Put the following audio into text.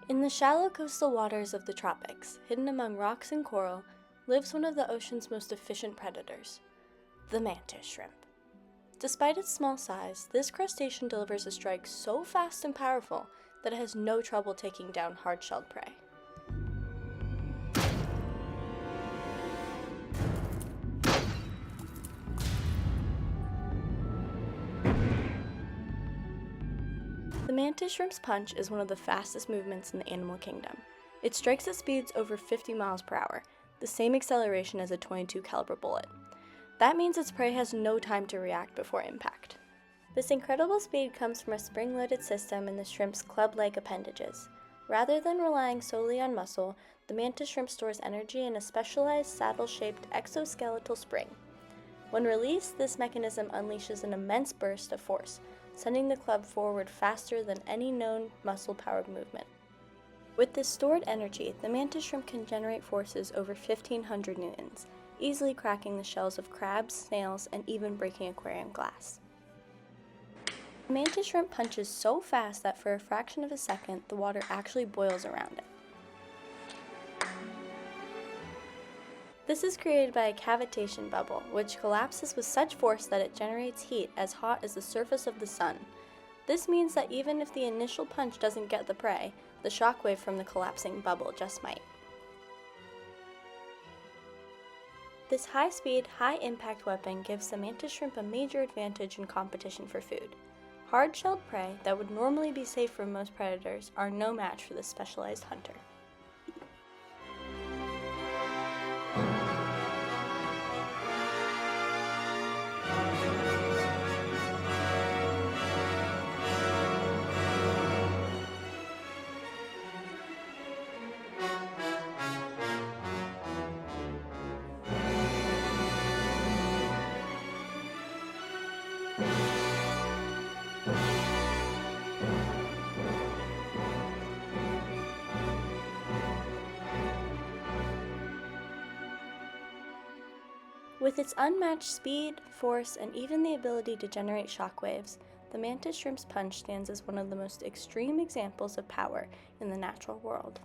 In the shallow coastal waters of the tropics, hidden among rocks and coral, lives one of the ocean's most efficient predators, the mantis shrimp. Despite its small size, this crustacean delivers a strike so fast and powerful that it has no trouble taking down hard-shelled prey. The mantis shrimp's punch is one of the fastest movements in the animal kingdom. It strikes at speeds over 50 miles per hour, the same acceleration as a .22 caliber bullet. That means its prey has no time to react before impact. This incredible speed comes from a spring-loaded system in the shrimp's club-like appendages. Rather than relying solely on muscle, the mantis shrimp stores energy in a specialized saddle-shaped exoskeletal spring. When released, this mechanism unleashes an immense burst of force, sending the club forward faster than any known muscle-powered movement. With this stored energy, the mantis shrimp can generate forces over 1,500 newtons, easily cracking the shells of crabs, snails, and even breaking aquarium glass. The mantis shrimp punches so fast that for a fraction of a second, the water actually boils around it. This is created by a cavitation bubble, which collapses with such force that it generates heat as hot as the surface of the sun. This means that even if the initial punch doesn't get the prey, the shockwave from the collapsing bubble just might. This high-speed, high-impact weapon gives the mantis shrimp a major advantage in competition for food. Hard-shelled prey that would normally be safe for most predators are no match for this specialized hunter. With its unmatched speed, force, and even the ability to generate shockwaves, the mantis shrimp's punch stands as one of the most extreme examples of power in the natural world.